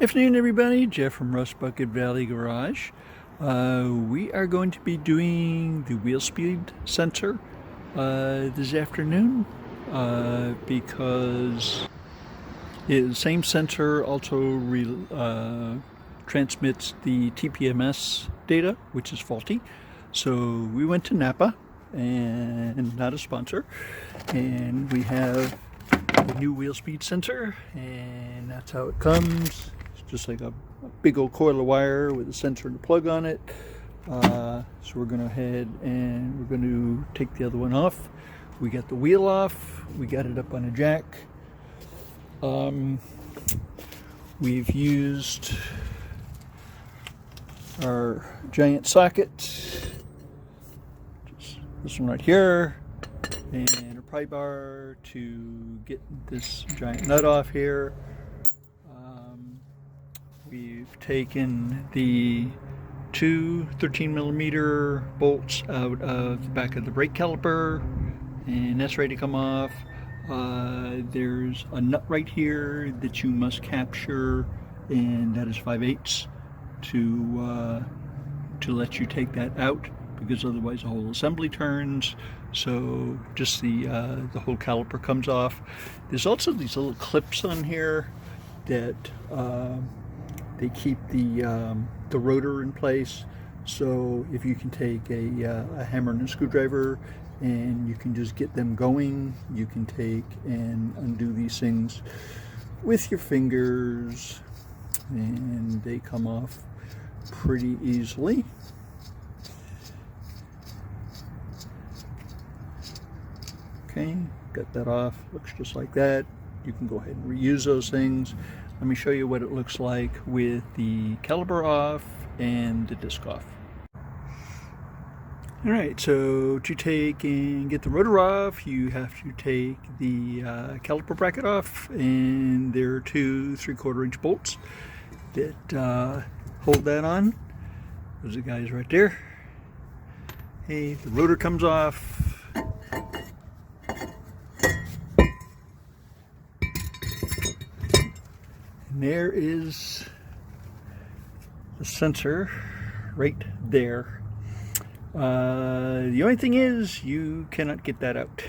Afternoon, everybody. Jeff from Rust Bucket Valley Garage. We are going to be doing the wheel speed sensor this afternoon because the same sensor also transmits the TPMS data, which is faulty. So we went to Napa, and not a sponsor, and we have the new wheel speed sensor, and that's how it comes. Just like a big old coil of wire with a sensor and a plug on it. So we're going to head and we're going to take the other one off. We got the wheel off. We got it up on a jack. We've used our giant socket, just this one right here, and a pry bar to get this giant nut off here. We've taken the two 13mm bolts out of the back of the brake caliper, and that's ready to come off. There's a nut right here that you must capture, and that is 5/8 to let you take that out, because otherwise the whole assembly turns. So just the whole caliper comes off. There's also these little clips on here that they keep the rotor in place. So if you can take a hammer and a screwdriver and you can just get them going, you can take and undo these things with your fingers, and they come off pretty easily. Okay, got that off. Looks just like that. You can go ahead and reuse those things. Let me show you what it looks like with the caliper off and the disc off. Alright, so to take and get the rotor off, you have to take the caliper bracket off, and there are two 3/4 inch bolts that hold that on. Those are the guys right there. Hey, the rotor comes off. There is the sensor right there. The only thing is you cannot get that out.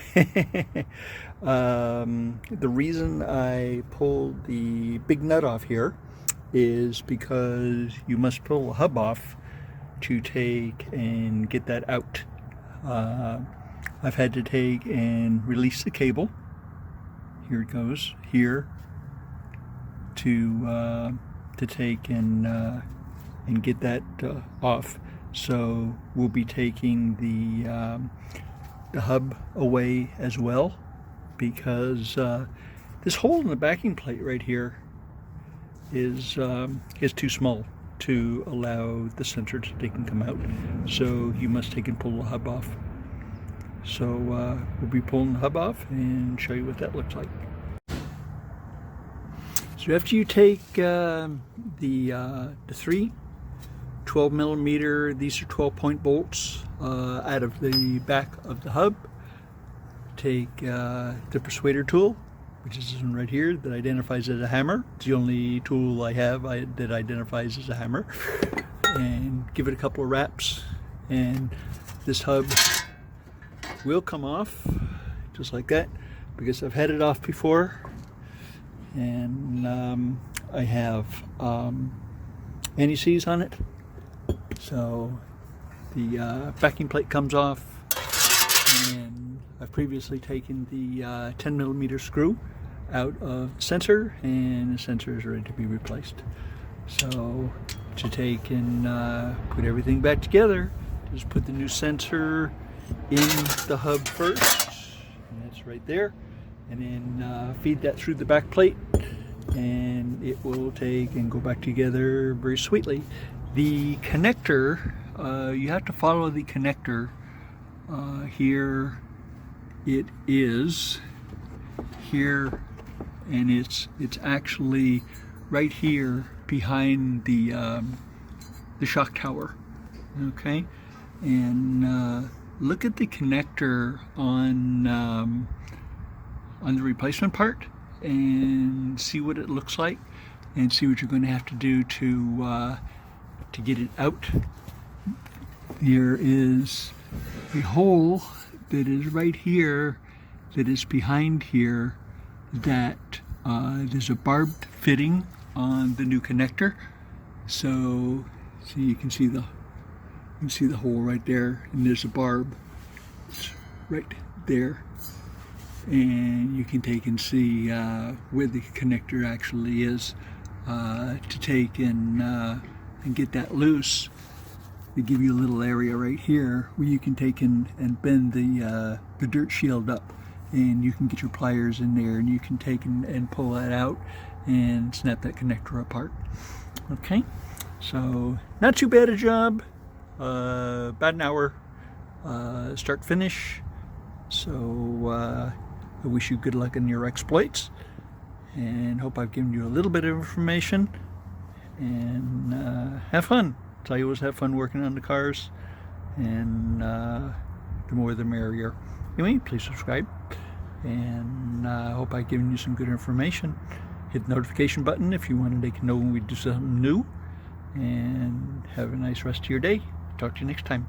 The reason I pulled the big nut off here is because you must pull the hub off to take and get that out. I've had to take and release the cable. Here it goes, here, to take and get that off. So we'll be taking the hub away as well, because this hole in the backing plate right here is too small to allow the sensor to take and come out. So you must take and pull the hub off. So we'll be pulling the hub off and show you what that looks like. So after you take the three 12mm, these are 12-point bolts out of the back of the hub, take the persuader tool, which is this one right here that identifies as a hammer. It's the only tool I have that identifies as a hammer, and give it a couple of wraps, and this hub will come off just like that, because I've had it off before. And I have anti-seize on it, so the backing plate comes off, and I've previously taken the 10mm screw out of the sensor, and the sensor is ready to be replaced. So to take and put everything back together, just put the new sensor in the hub first, and that's right there. And then feed that through the back plate, and it will take and go back together very sweetly. The connector, you have to follow the connector. Here it is, here, and it's actually right here behind the shock tower. Okay, and look at the connector on the replacement part and see what it looks like. and see what you're going to have to do to get it out. There is a hole that is right here, that is behind here, that there's a barbed fitting on the new connector. So you can see the hole right there, and there's a barb. It's right there, and you can take and see where the connector actually is to take and get that loose. They give you a little area right here where you can take and bend the dirt shield up, and you can get your pliers in there, and you can take and pull that out and snap that connector apart. Okay, so not too bad a job. About an hour start finish. So I wish you good luck in your exploits, and hope I've given you a little bit of information, and have fun. So I always have fun working on the cars, and the more the merrier. Anyway, please subscribe, and I hope I've given you some good information. Hit the notification button if you want to know when we do something new, and have a nice rest of your day. Talk to you next time.